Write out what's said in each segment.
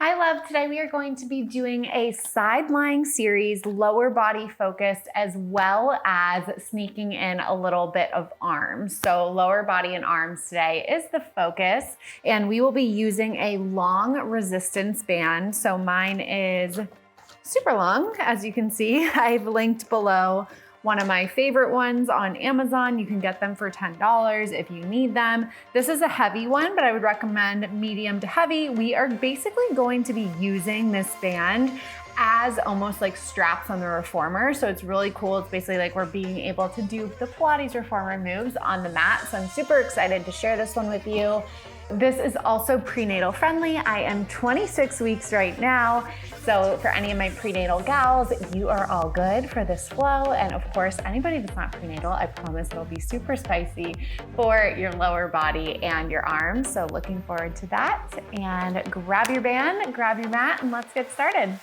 Hi, love. Today we are going to be doing a side lying series, lower body focused, as well as sneaking in a little bit of arms. So lower body and arms today is the focus, and we will be using a long resistance band. So mine is super long, as you can see. I've linked below one of my favorite ones on Amazon. You can get them for $10 if you need them. This is a heavy one, but I would recommend medium to heavy. We are basically going to be using this band as almost like straps on the reformer. So it's really cool. It's basically like we're being able to do the Pilates reformer moves on the mat. So I'm super excited to share this one with you. This is also prenatal friendly. I am 26 weeks right now. So for any of my prenatal gals, you are all good for this flow. And of course, anybody that's not prenatal, I promise it'll be super spicy for your lower body and your arms. So looking forward to that. And grab your band, grab your mat, and let's get started.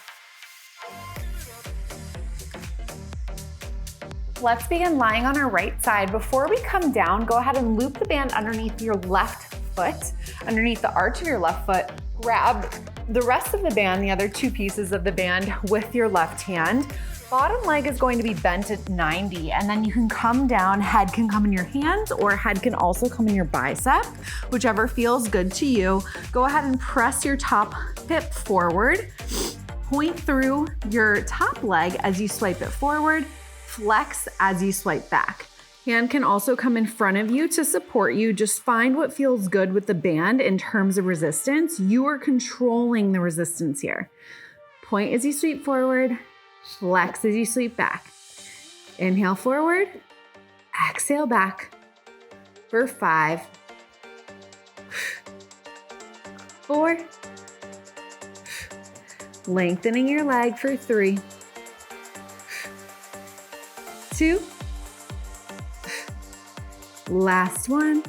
Let's begin lying on our right side. Before we come down, go ahead and loop the band underneath your left foot, underneath the arch of your left foot. Grab the rest of the band, the other two pieces of the band, with your left hand. Bottom leg is going to be bent at 90, and then you can come down. Head can come in your hands, or head can also come in your bicep, whichever feels good to you. Go ahead and press your top hip forward. Point through your top leg as you swipe it forward. Flex as you swipe back. Hand can also come in front of you to support you. Just find what feels good with the band in terms of resistance. You are controlling the resistance here. Point as you sweep forward, flex as you sweep back. Inhale forward, exhale back for 5, 4, lengthening your leg for 3, 2, last one.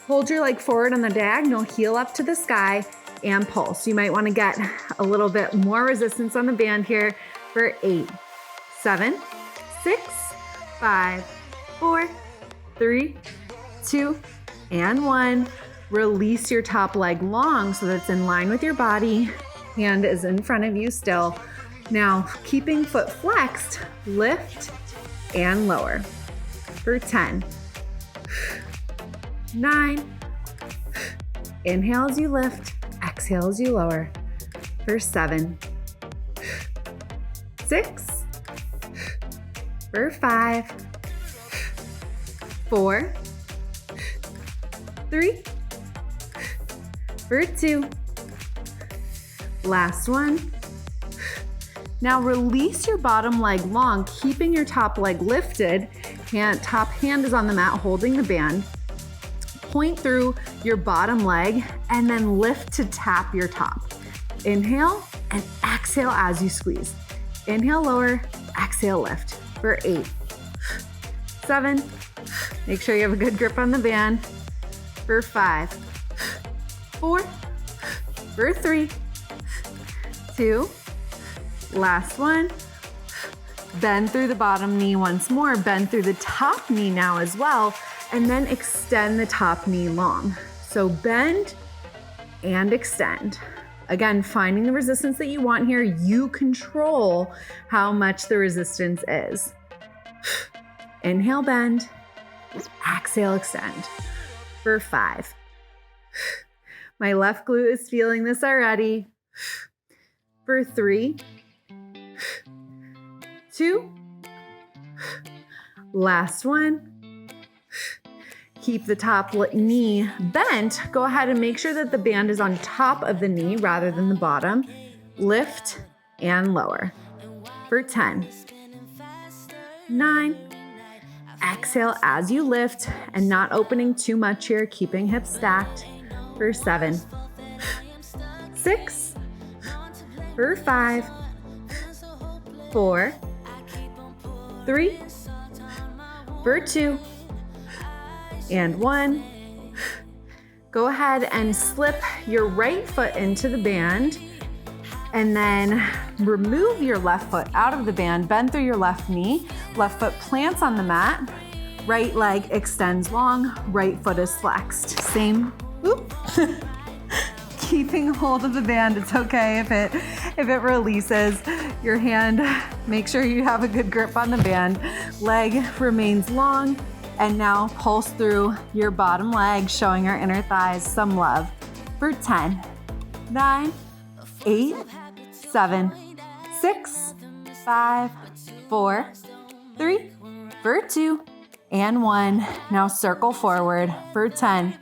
Hold your leg forward on the diagonal, heel up to the sky, and pulse. You might want to get a little bit more resistance on the band here for 8, 7, 6, 5, 4, 3, 2, and 1. Release your top leg long so that it's in line with your body. Hand is in front of you still. Now, keeping foot flexed, lift and lower for 10, 9, inhale as you lift, exhale as you lower for 7, 6, for 5, 4, 3, for 2, last one. Now release your bottom leg long, keeping your top leg lifted. Top hand is on the mat holding the band. Point through your bottom leg and then lift to tap your top. Inhale and exhale as you squeeze. Inhale, lower, exhale, lift for 8, 7, make sure you have a good grip on the band, for 5, 4, for 3, 2, last one. Bend through the bottom knee once more. Bend through the top knee now as well. And then extend the top knee long. So bend and extend. Again, finding the resistance that you want here. You control how much the resistance is. Inhale, bend. Exhale, extend for 5. My left glute is feeling this already. For 3, 2, last one. Keep the top knee bent. Go ahead and make sure that the band is on top of the knee rather than the bottom. Lift and lower for 10, 9, exhale as you lift and not opening too much here, keeping hips stacked for 7, 6, for 5, 4, 3, for 2, and 1. Go ahead and slip your right foot into the band and then remove your left foot out of the band, bend through your left knee, left foot plants on the mat, right leg extends long, right foot is flexed. Same, keeping hold of the band. It's okay if it releases your hand. Make sure you have a good grip on the band. Leg remains long, and now pulse through your bottom leg, showing our inner thighs some love for 10, 9, 8, 7, 6, 5, 4, 3, for 2, and 1. Now circle forward for 10,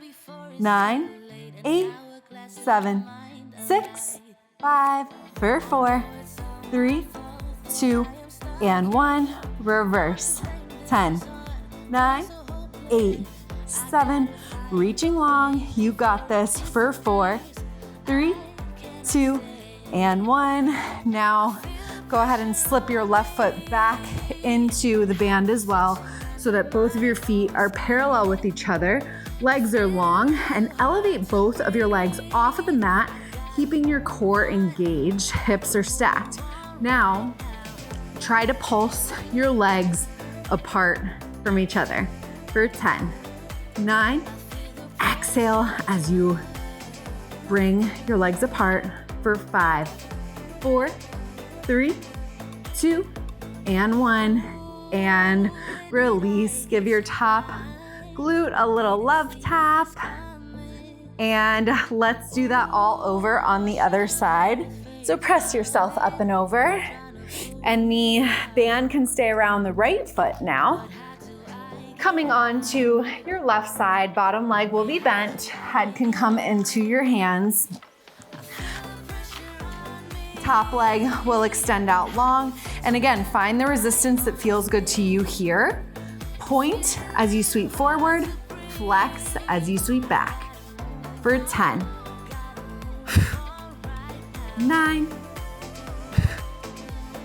9, 8, 7, 6, 5, for 4, 3, 2, and 1. Reverse. 10, 9, 8, 7, reaching long. You got this for 4, 3, 2, and 1. Now go ahead and slip your left foot back into the band as well, so that both of your feet are parallel with each other. Legs are long, and elevate both of your legs off of the mat, keeping your core engaged. Hips are stacked. Now, try to pulse your legs apart from each other for 10, 9, exhale as you bring your legs apart for 5, 4, 3, 2, and 1. And release. Give your top glute a little love tap. And let's do that all over on the other side. So press yourself up and over. And the band can stay around the right foot now. Coming on to your left side, bottom leg will be bent. Head can come into your hands. Top leg will extend out long. And again, find the resistance that feels good to you here. Point as you sweep forward, flex as you sweep back for 10, 9,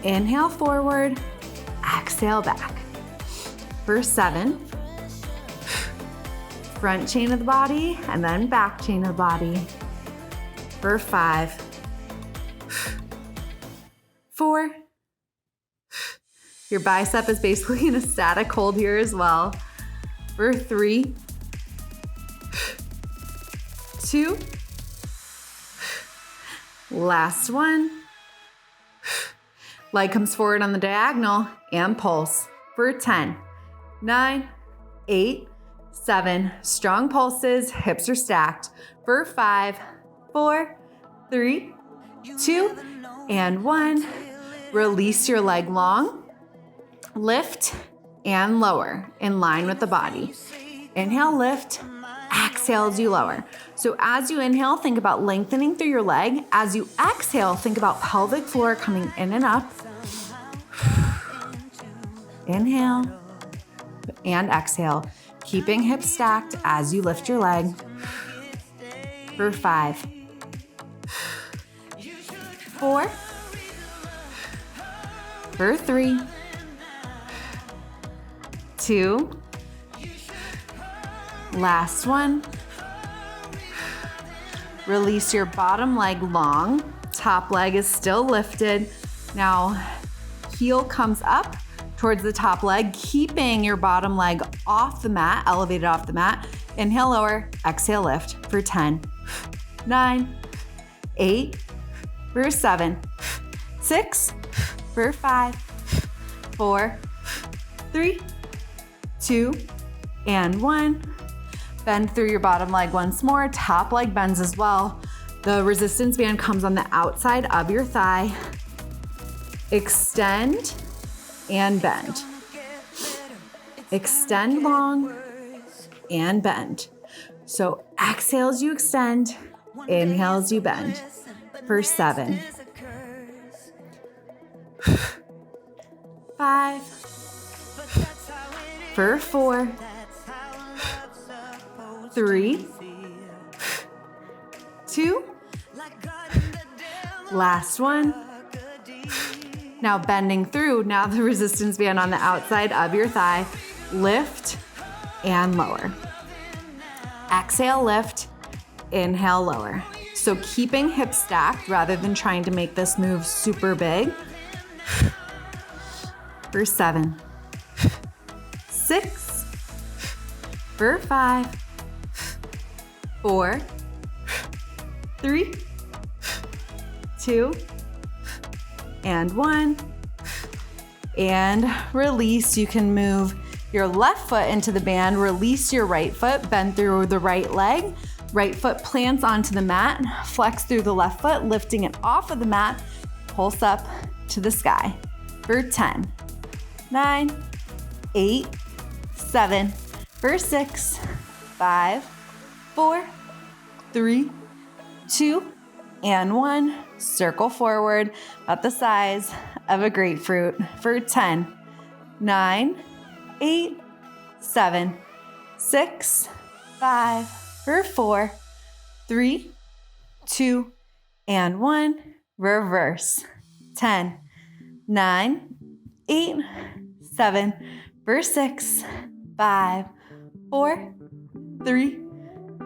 inhale forward, exhale back for 7, front chain of the body, and then back chain of the body for 5, 4, your bicep is basically in a static hold here as well, for 3, 2, last one, leg comes forward on the diagonal and pulse for 10, 9, 8, 7, strong pulses, hips are stacked for 5, 4, 3, 2, and 1. Release your leg long, lift and lower in line with the body. Inhale, lift, exhale as you lower. So as you inhale, think about lengthening through your leg. As you exhale, think about pelvic floor coming in and up. Inhale and exhale, keeping hips stacked as you lift your leg for 5, 4, for 3, 2, last one. Release your bottom leg long. Top leg is still lifted. Now, heel comes up towards the top leg, keeping your bottom leg off the mat, elevated off the mat. Inhale, lower, exhale, lift for 10, 9, 8, for 7, 6, for 5, 4, 3, 2, and 1. Bend through your bottom leg once more. Top leg bends as well. The resistance band comes on the outside of your thigh. Extend and bend. Extend long and bend. So exhale as you extend, inhale as you bend for 7, 5, for 4, 3, 2, last one. Now bending through, now the resistance band on the outside of your thigh, lift and lower. Exhale, lift, inhale, lower. So keeping hips stacked rather than trying to make this move super big. For 7, 6, for 5, 4, 3, 2, and 1, and release. You can move your left foot into the band, release your right foot, bend through the right leg, right foot plants onto the mat, flex through the left foot, lifting it off of the mat, pulse up to the sky for 10, 9, 8, 7, for 6, 5, 4, 3, 2, and 1. Circle forward about the size of a grapefruit for 10, 9, 8, 7, 6, 5, for 4, 3, 2, and 1. Reverse. 10, 9, 8, 7, for 6, 5, 4, 3,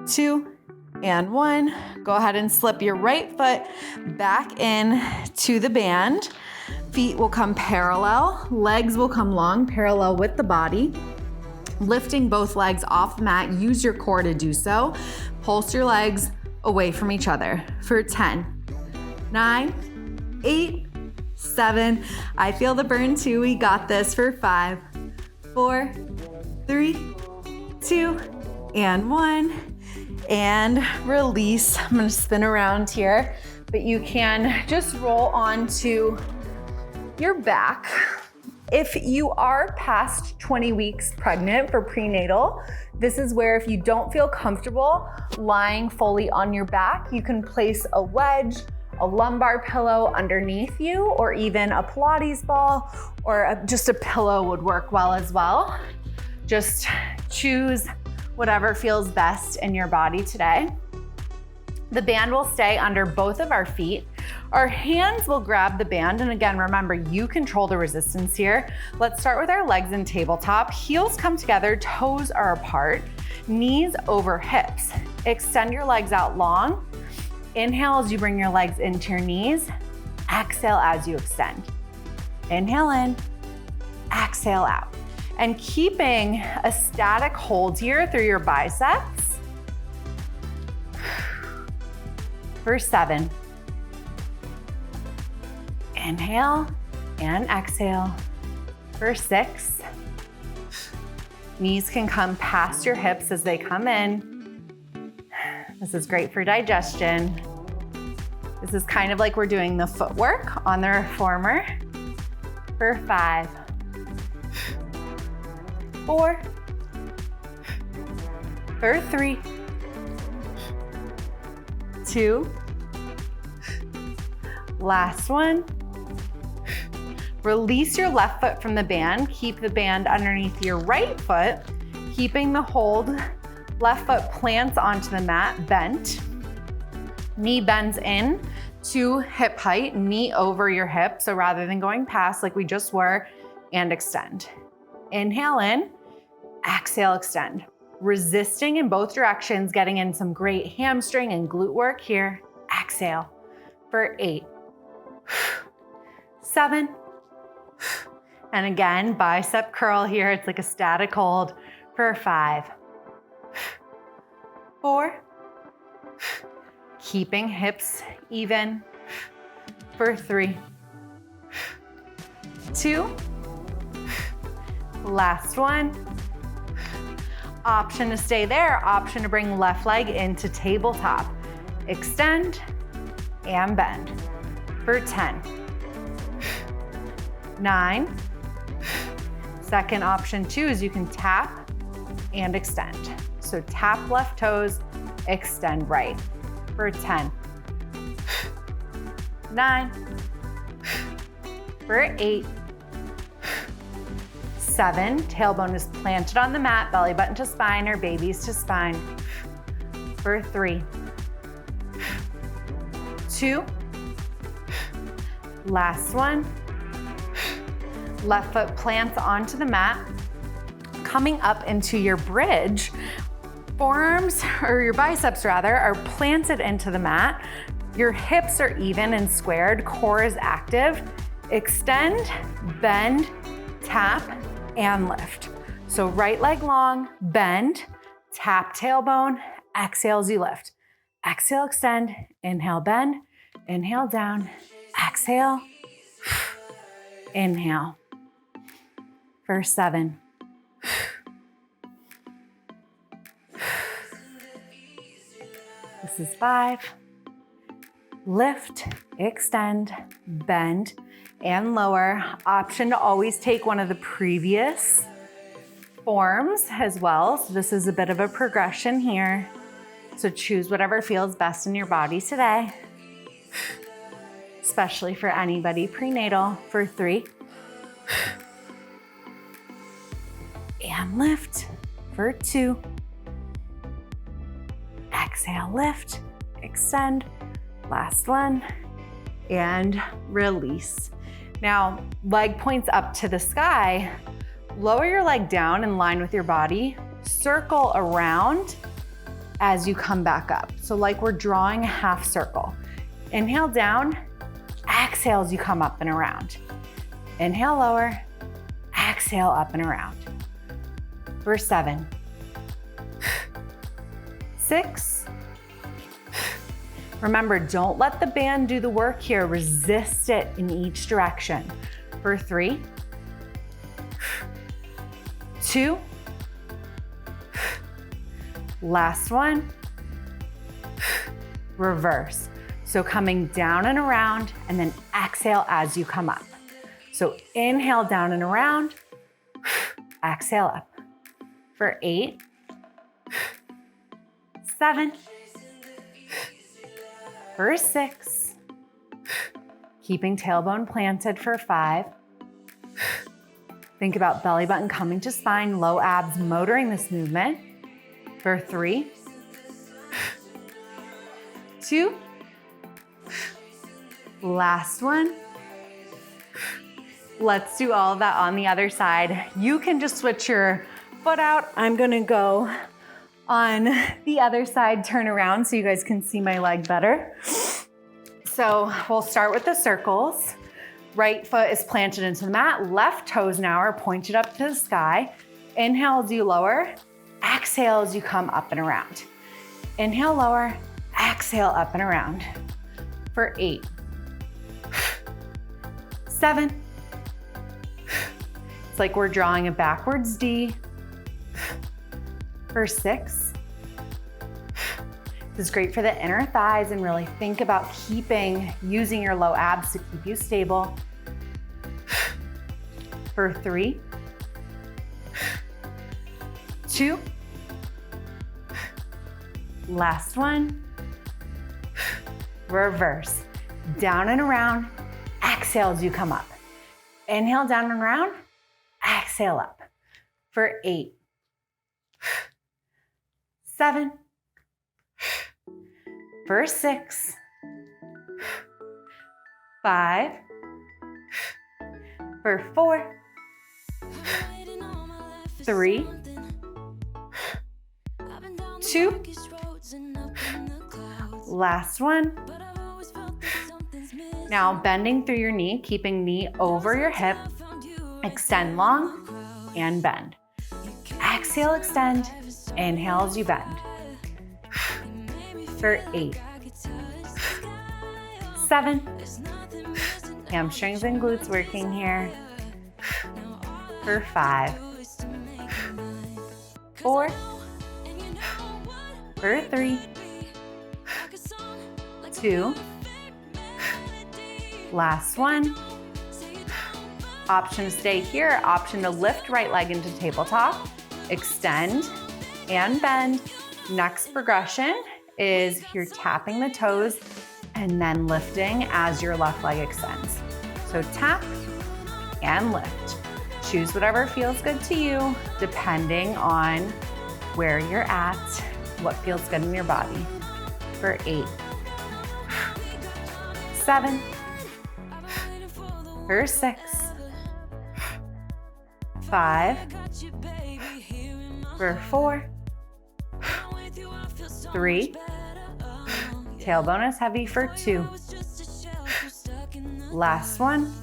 2, and 1. Go ahead and slip your right foot back in to the band. Feet will come parallel, legs will come long, parallel with the body. Lifting both legs off the mat, use your core to do so. Pulse your legs away from each other for 10, 9, 8, 7. I feel the burn too. We got this for 5, 4, 3, 2, and 1. And release. I'm gonna spin around here, but you can just roll onto your back. If you are past 20 weeks pregnant for prenatal, this is where if you don't feel comfortable lying fully on your back, you can place a wedge, a lumbar pillow underneath you, or even a Pilates ball, or just a pillow would work well as well. Just choose whatever feels best in your body today. The band will stay under both of our feet. Our hands will grab the band, and again, remember, you control the resistance here. Let's start with our legs in tabletop. Heels come together, toes are apart, knees over hips. Extend your legs out long. Inhale as you bring your legs into your knees. Exhale as you extend. Inhale in, exhale out. And keeping a static hold here through your biceps for 7. Inhale and exhale for 6. Knees can come past your hips as they come in. This is great for digestion. This is kind of like we're doing the footwork on the reformer for 5, 4, for 3, 2, last one. Release your left foot from the band. Keep the band underneath your right foot, keeping the hold. Left foot plants onto the mat, bent. Knee bends in to hip height, knee over your hip. So rather than going past like we just were, and extend. Inhale in, exhale, extend. Resisting in both directions, getting in some great hamstring and glute work here. Exhale for 8, 7, and again, bicep curl here. It's like a static hold for 5, 4, keeping hips even for 3, 2, last one. Option to stay there, option to bring left leg into tabletop. Extend and bend for 10, 9. Second option too is you can tap and extend. So tap left toes, extend right for 10, 9, for 8, 7, tailbone is planted on the mat, belly button to spine or babies to spine for 3, 2, last one. Left foot plants onto the mat, coming up into your bridge. Forearms, or your biceps rather, are planted into the mat. Your hips are even and squared, core is active. Extend, bend, tap, and lift. So right leg long, bend, tap tailbone, exhale as you lift. Exhale, extend, inhale, bend, Inhale down, exhale, inhale. For 7. This is 5. Lift, extend, bend, and lower. Option to always take one of the previous forms as well. So this is a bit of a progression here. So choose whatever feels best in your body today, especially for anybody prenatal. For 3. And lift. For 2. Exhale, lift, extend. Last one. And release. Now, leg points up to the sky. Lower your leg down in line with your body. Circle around as you come back up. So like we're drawing a half circle. Inhale down, exhale as you come up and around. Inhale lower, exhale up and around. For 7. 6. Remember, don't let the band do the work here. Resist it in each direction. For 3. 2. Last one. Reverse. So coming down and around, and then exhale as you come up. So inhale down and around, exhale up. For 8. 7. For 6. Keeping tailbone planted for 5. Think about belly button coming to spine, low abs motoring this movement. For 3. 2. Last one. Let's do all of that on the other side. You can just switch your foot out. I'm gonna go on the other side, turn around so you guys can see my leg better. So we'll start with the circles. Right foot is planted into the mat. Left toes now are pointed up to the sky. Inhale as you lower. Exhale as you come up and around. Inhale, lower. Exhale, up and around. For 8. 7. It's like we're drawing a backwards D. For 6. This is great for the inner thighs, and really think about using your low abs to keep you stable. For 3. 2. Last one. Reverse. Down and around. Exhale as you come up. Inhale down and around. Exhale up. For 8. 7. For 6. 5. For 4. 3. 2. Last one. Now bending through your knee, keeping knee over your hip. Extend long and bend. Exhale, extend. Inhale as you bend. For 8. 7. Hamstrings and glutes working here. For 5. 4. For 3. 2. Last one. Option to stay here. Option to lift right leg into tabletop. Extend and bend. Next progression is you're tapping the toes and then lifting as your left leg extends. So tap and lift. Choose whatever feels good to you, depending on where you're at, what feels good in your body. For 8. 7. For 6. 5. For 4. 3. Tailbone is heavy for 2. Last one.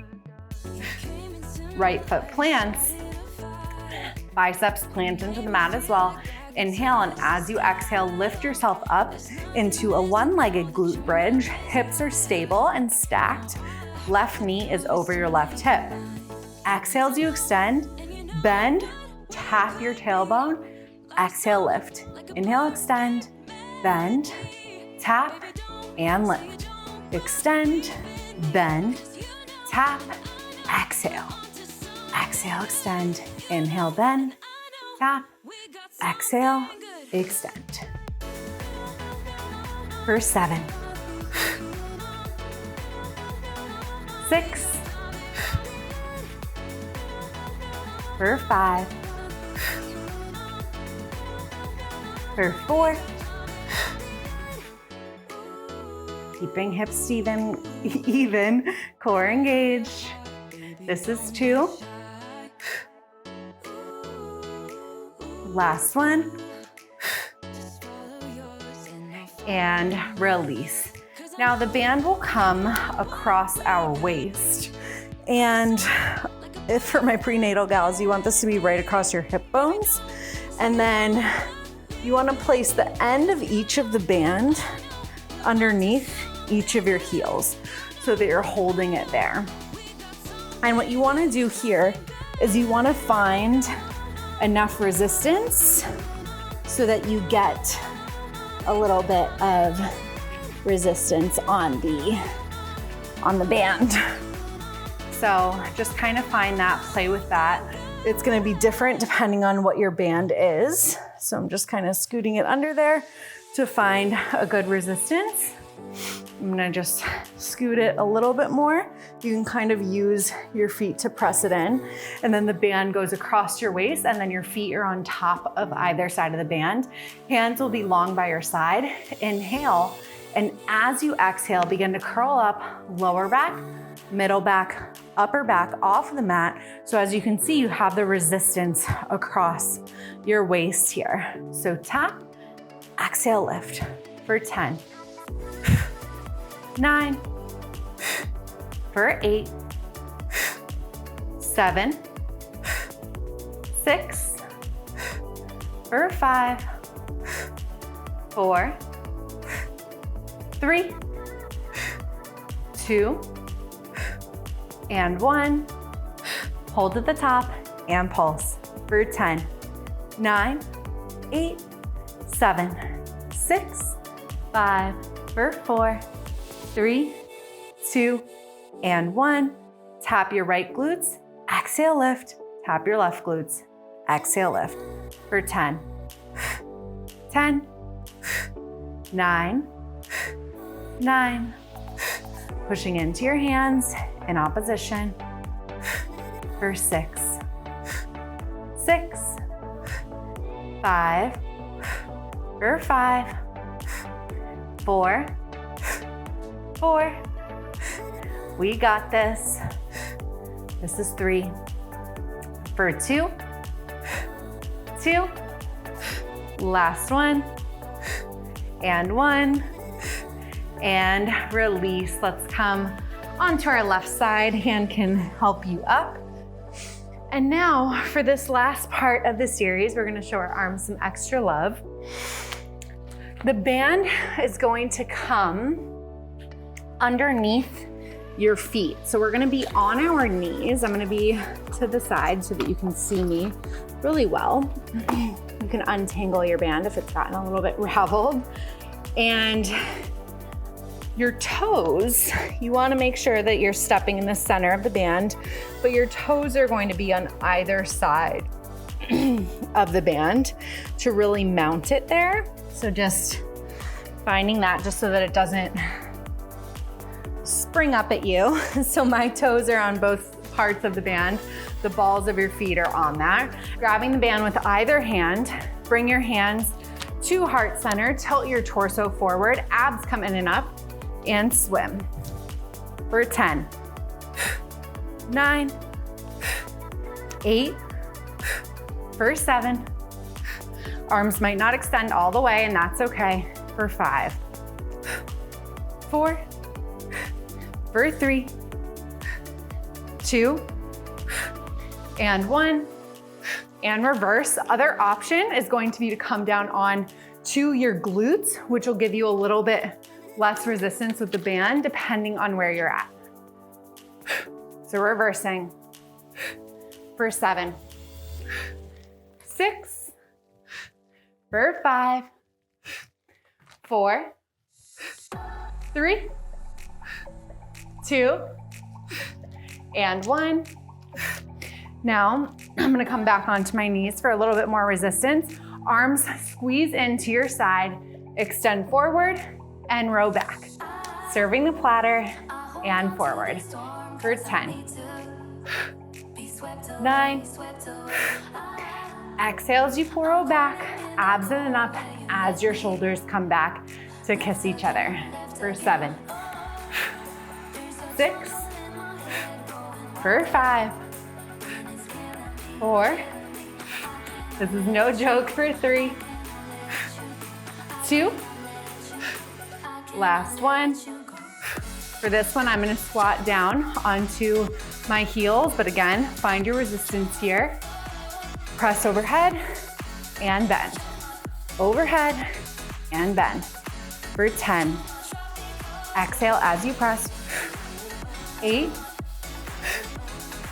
Right foot plants. Biceps plant into the mat as well. Inhale, and as you exhale, lift yourself up into a one-legged glute bridge. Hips are stable and stacked. Left knee is over your left hip. Exhale as you extend, bend, tap your tailbone. Exhale, lift. Inhale, extend, bend, tap, and lift. Extend, bend, tap, exhale. Exhale, extend. Inhale, bend, tap, exhale, extend. For 7, 6, for 5, for 4, keeping hips even, core engaged. This is 2. Last one. And release. Now the band will come across our waist. And if for my prenatal gals, you want this to be right across your hip bones. And then you want to place the end of each of the band underneath each of your heels so that you're holding it there. And what you want to do here is you want to find enough resistance so that you get a little bit of resistance on the band. So just kind of find that, play with that. It's going to be different depending on what your band is. So I'm just kind of scooting it under there to find a good resistance. I'm gonna just scoot it a little bit more. You can kind of use your feet to press it in, and then the band goes across your waist, and then your feet are on top of either side of the band. Hands will be long by your side. Inhale, and as you exhale, begin to curl up, lower back, middle back, upper back off the mat. So as you can see, you have the resistance across your waist here. So tap, exhale, lift for 10. 9, for 8, 7, 6, for 5, 4, 3, 2, and 1. Hold at the top and pulse for 10, 9, 8, 7, 6, 5, for 4, 3, 2, and 1. Tap your right glutes, exhale, lift. Tap your left glutes, exhale, lift for 10, 10, 9, 9. Pushing into your hands in opposition for 6, 6, 5, for 5, 4, 4. We got this. This is 3. For 2, 2. Last one. And 1. And release. Let's come onto our left side. Hand can help you up. And now for this last part of the series, we're gonna show our arms some extra love. The band is going to come underneath your feet. So we're gonna be on our knees. I'm gonna be to the side so that you can see me really well. You can untangle your band if it's gotten a little bit raveled. And your toes, you wanna make sure that you're stepping in the center of the band, but your toes are going to be on either side of the band to really mount it there. So just finding that just so that it doesn't spring up at you. So my toes are on both parts of the band. The balls of your feet are on that. Grabbing the band with either hand, bring your hands to heart center, tilt your torso forward, abs come in and up, and swim for 10, 9, 8, for 7. Arms might not extend all the way, and that's okay, for 5, 4, for 3, 2, and 1, and reverse. Other option is going to be to come down on to your glutes, which will give you a little bit less resistance with the band depending on where you're at. So reversing for 7, 6, for 5, 4, 3, 2, and 1. Now, I'm gonna come back onto my knees for a little bit more resistance. Arms squeeze into your side, extend forward, and row back. Serving the platter and forward for 10, 9, exhale as you roll back, abs in and up as your shoulders come back to kiss each other for 7, 6, for 5, 4, this is no joke, for 3, 2, last one. For this one, I'm gonna squat down onto my heels, but again, find your resistance here. Press overhead and bend. Overhead and bend for 10. Exhale as you press. 8,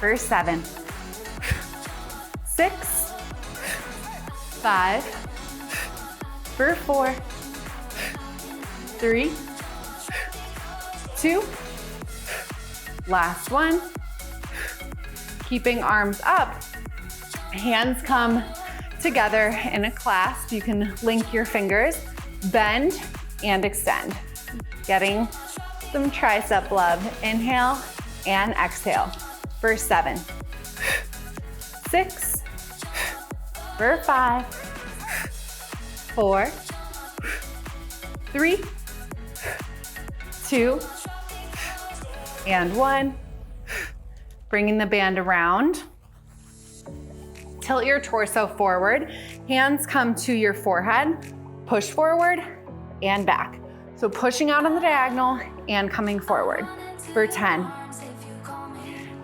for 7, 6, 5, for 4, 3, 2, last one. Keeping arms up, hands come together in a clasp. You can link your fingers, bend and extend. Getting some tricep love. Inhale and exhale for 7, 6, for 5, 4, 3, 2, and 1. Bringing the band around. Tilt your torso forward. Hands come to your forehead. Push forward and back. So pushing out on the diagonal and coming forward for 10,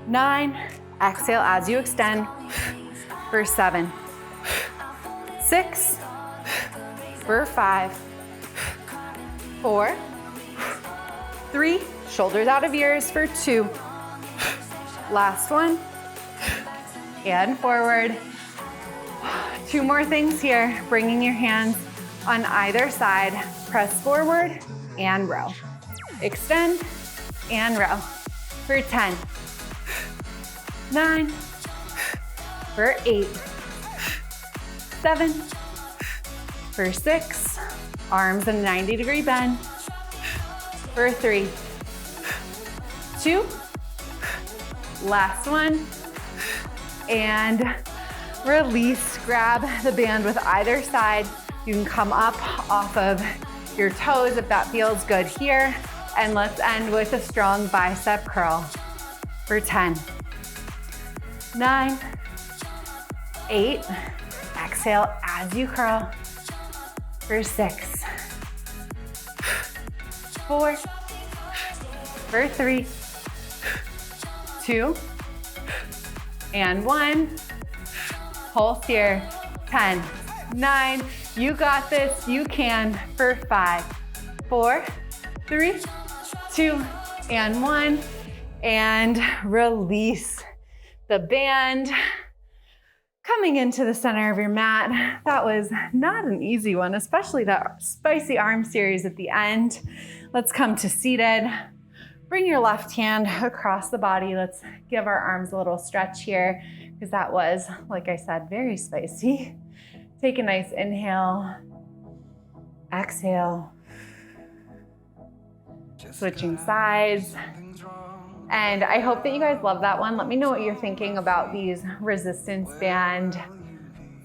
9, exhale as you extend for 7, 6, for 5, 4, 3, shoulders out of ears for 2, last one, and forward. 2 more things here, bringing your hands on either side, press forward and row. Extend and row for 10, 9, for 8, 7, for 6, arms in a 90-degree bend, for 3, 2, last one, and release. Grab the band with either side. You can come up off of your toes if that feels good here. And let's end with a strong bicep curl for 10, 9, 8, exhale as you curl for 6, 4, for 3, 2, and 1. Pulse here. 10, 9, you got this, you can, for 5, 4, 3, 2, and 1. And release the band. Coming into the center of your mat. That was not an easy one, especially that spicy arm series at the end. Let's come to seated. Bring your left hand across the body. Let's give our arms a little stretch here because that was, like I said, very spicy. Take a nice inhale, exhale, switching sides. And I hope that you guys love that one. Let me know what you're thinking about these resistance band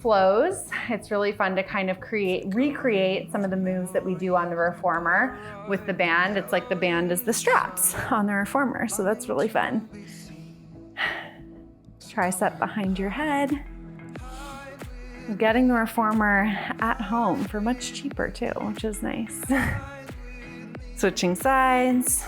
flows. It's really fun to kind of recreate some of the moves that we do on the reformer with the band. It's like the band is the straps on the reformer, so that's really fun. Tricep behind your head. Getting the reformer at home for much cheaper too, which is nice. Switching sides.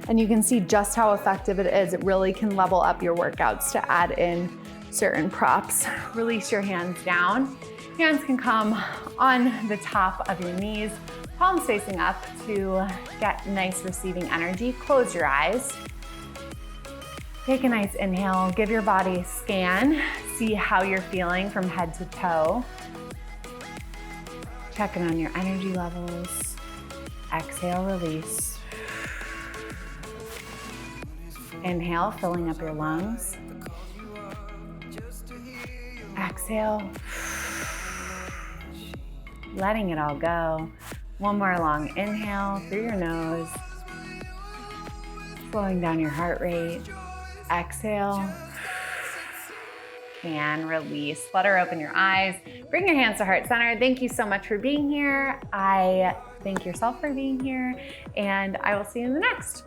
And you can see just how effective it is. It really can level up your workouts to add in certain props. Release your hands down. Hands can come on the top of your knees, palms facing up to get nice receiving energy. Close your eyes. Take a nice inhale, give your body a scan, see how you're feeling from head to toe. Checking on your energy levels. Exhale, release. Inhale, filling up your lungs. Exhale, letting it all go. One more long inhale through your nose, slowing down your heart rate. Exhale and release. Flutter open your eyes. Bring your hands to heart center. Thank you so much for being here. I thank yourself for being here, and I will see you in the next.